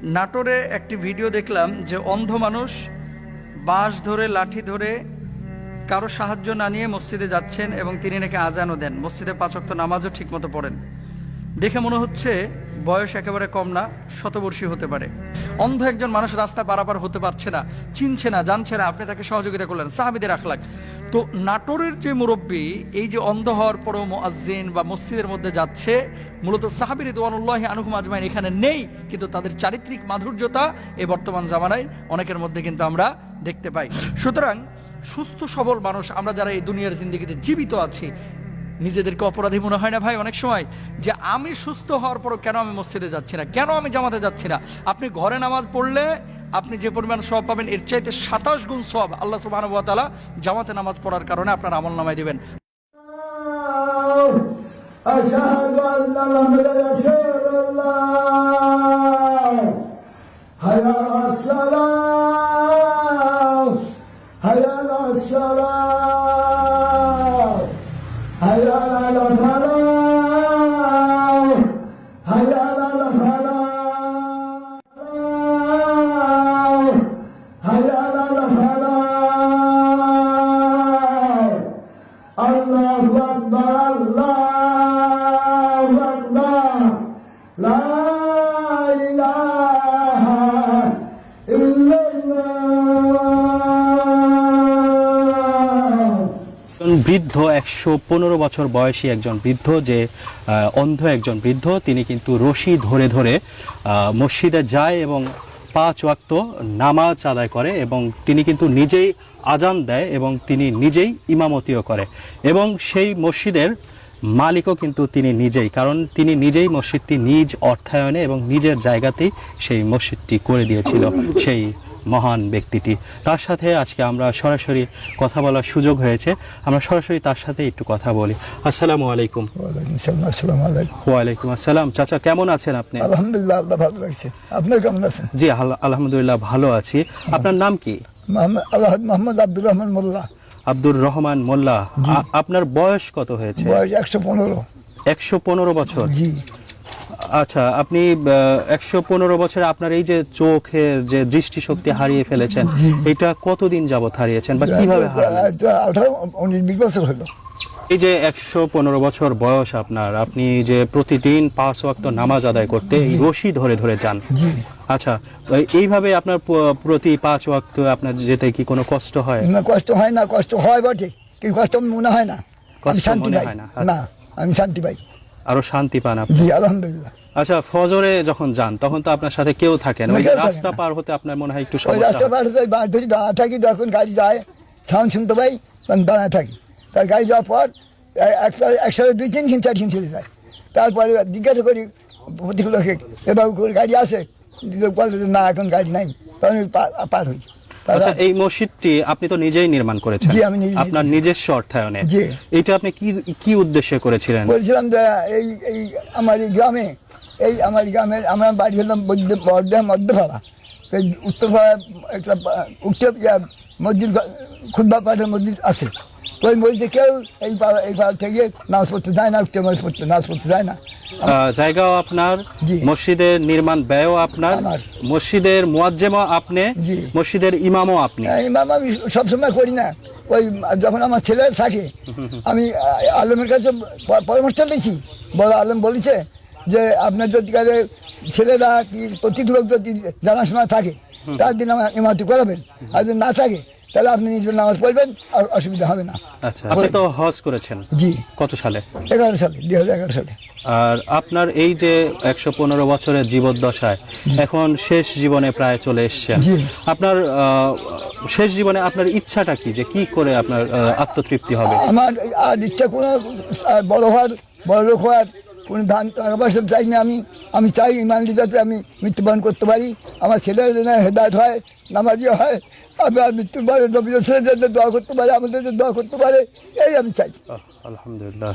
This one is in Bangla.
নাটোরে একটি ভিডিও দেখলাম যে অন্ধ মানুষ বাঁশ ধরে লাঠি ধরে কারো সাহায্য না নিয়ে মসজিদে যাচ্ছেন এবং তিনি নাকি আজানও দেন, মসজিদে 5 ওয়াক্ত নামাজও ঠিকমতো পড়েন। দেখে মনে হচ্ছে বয়স একেবারে কম না, শতবর্ষী হতে পারে। অন্ধ একজন মানুষ রাস্তা পারাপার হতে পারছে না, চিনছে না, জানছে না, আপনি তাকে সহযোগিতা করলেন। সাহাবীদের আখলাক। তো নাটোরের যে মুরব্বী এই যে অন্ধ হওয়ার পরেও মুয়াজ্জিন বা মসজিদের মধ্যে যাচ্ছে, মূলত সাহাবী রিদওয়ানুল্লাহি আনহুম আজমাইন এখানে নেই, কিন্তু তাদের চারিত্রিক মাধুর্যতা এই বর্তমান জামানায় অনেকের মধ্যে কিন্তু আমরা দেখতে পাই। সুতরাং সুস্থ সবল মানুষ আমরা যারা এই দুনিয়ার জিন্দেগিতে জীবিত আছি, নিজেদেরকে অপরাধী মনে হয় না ভাই অনেক সময়, যে আমি সুস্থ হওয়ার পরও কেন আমি মসজিদে যাচ্ছি না, কেন আমি জামাতে যাচ্ছি না? আপনি ঘরে নামাজ পড়লে আপনি যে পরিমাণ সওয়াব পাবেন এর চাইতে 27 গুণ সওয়াব আল্লাহ সুবহানাহু ওয়া তাআলা জামাতে নামাজ পড়ার কারণে আপনার আমলনামায় দিবেন। আশহাদু আল্লা মুহাম্মাদার রাসূলুল্লাহ হাইয়া আলাস সালাম হাইয়া আলাস সালাম হাইয়া আলাল ফালাহ হাইয়া আলাল ফালাহ হাইয়া আলাল ফালাহ। আল্লাহু আকবার আল্লাহু আকবার লা ইলাহা ইল্লাল্লাহ। বৃদ্ধ 115 বছর বয়সী একজন বৃদ্ধ, যে অন্ধ একজন বৃদ্ধ, তিনি কিন্তু রশি ধরে ধরে মসজিদে যায় এবং 5 ওয়াক্ত নামাজ আদায় করে এবং তিনি কিন্তু নিজেই আজান দেয় এবং তিনি নিজেই ইমামতিও করে এবং সেই মসজিদের মালিকও কিন্তু তিনি নিজেই, কারণ তিনি নিজেই মসজিদটি নিজ অর্থায়নে এবং নিজের জায়গাতেই সেই মসজিদটি করে দিয়েছিল সেই মহান ব্যক্তিটি। তার সাথে আজকে আমরা সরাসরি কথা বলার সুযোগ হয়েছে, আমরা সরাসরি তার সাথে একটু কথা বলি। আসসালামু আলাইকুম। আসসালামু আলাইকুম। ওয়ালাইকুম আসসালাম। চাচা কেমন আছেন আপনি? আলহামদুলিল্লাহ, আল্লাহ ভালো রাখছে। আপনার কেমন আছেন? জি আলহামদুলিল্লাহ ভালো আছি। আপনার নাম কি? মোহাম্মদ আব্দুর রহমান মোল্লা। আব্দুর রহমান মোল্লা। আপনার বয়স কত হয়েছে? বয়স 115। 115 বছর। জি। আচ্ছা, আপনি 115 বছরে আপনার এই যে চোখের যে দৃষ্টিশক্তি হারিয়ে ফেলেছেন, এটা কতদিন যাবত হারিয়েছেন বা কিভাবে হারালেন? 18-19 বছর হলো। এই যে 115 বছর বয়স আপনার, আপনি যে প্রতিদিন 5 ওয়াক্ত নামাজ আদায় করতে এই রশি ধরে ধরে যান। জি। আচ্ছা, এইভাবে আপনার প্রতি 5 ওয়াক্ত আপনার যেতে কি কোনো কষ্ট হয়? না, কষ্ট হয় না। কষ্ট হয় বটে, কিন্তু কষ্ট মনে হয় না। আমি শান্তি পাই না, আমি শান্তি পাই। আরো শান্তি পান আপনি? জি আলহামদুলিল্লাহ। আচ্ছা, ফজরে যখন যান তখন তো আপনার সাথে কেউ থাকে না, ওই যে রাস্তা পার হতে আপনার মনে হয় একটু সমস্যা? রাস্তা পার হতে বাঁশ ধরি দাঁড়া থাকি, যখন গাড়ি যায় সাউন্ড শুনতে পাই তখন দাঁড়া থাকি। তার গাড়ি যাওয়ার পর একসাথে 2-3 দিন 4 দিন চলে যায়। তারপরে জিজ্ঞাসা করি প্রতিকূল লোকে, এবার গাড়ি আসে, বলে যে না এখন গাড়ি নাই, তখন পার হই। আচ্ছা, এই মসজিদটি আপনি তো নিজেই নির্মাণ করেছেন? জি, আমি নিজে, আপনার নিজস্ব অর্থায়নে? জি। এটা আপনি কি উদ্দেশ্যে করেছিলেন? বলছিলাম যে এই আমার এই গ্রামে, আমার গ্রামের আমার বাড়ি হলাম মধ্যপাড়া, উত্তরপাড়া একটা মসজিদ, খুতবা পাঠের মসজিদ আছে। ওই মসজিদে কেউ এই পাড়া থেকে নামাজ পড়তে যায় না, নামাজ পড়তে যায় না। জায়গাও আপনার, মসজিদের নির্মাণ ব্যয়ও আপনার, মসজিদের মুয়াজ্জেমও আপনি, মসজিদের ইমামও আপনি। ইমাম আমি সবসময় করি না, ওই যখন আমার ছেলে থাকে আমি আলমের কাছে পরামর্শ নিয়েছি। বড় আলম বলেছে যে আপনার যদি ছেলেরা কি প্রত্যেক লোক যদি জানাশোনা থাকে তার দিন আমার ইমামতি করাবেন, আর যদি না থাকে তাহলে আপনি নিজের নামাজ পড়বেন, আর অসুবিধা হবে না। আচ্ছা, আপনি তো হজ করেছেন? জি। কত সালে? 11 সালে, 2011 সালে। আর আপনার এই যে 115 বছরের জীবদ্দশায় এখন শেষ জীবনে প্রায় চলে এসেছেন, আপনার শেষ জীবনে আপনার ইচ্ছাটা কি, যে কি করে আপনার আত্মতৃপ্তি হবে? আমার আর ইচ্ছা কোনো বড় হওয়ার, বড় লোক হওয়ার, কোনো ধান টাকা পয়সা চাই না। আমি চাই ইমান যাতে আমি মৃত্যুবরণ করতে পারি, আমার ছেলের জন্য হেদায়েত হয়, নামাজি হয়, আমার মৃত্যুর পরে নবী রাসূলের জন্য দোয়া করতে পারে, আমাদের জন্য দোয়া করতে পারে, এই আমি চাই। আলহামদুলিল্লাহ।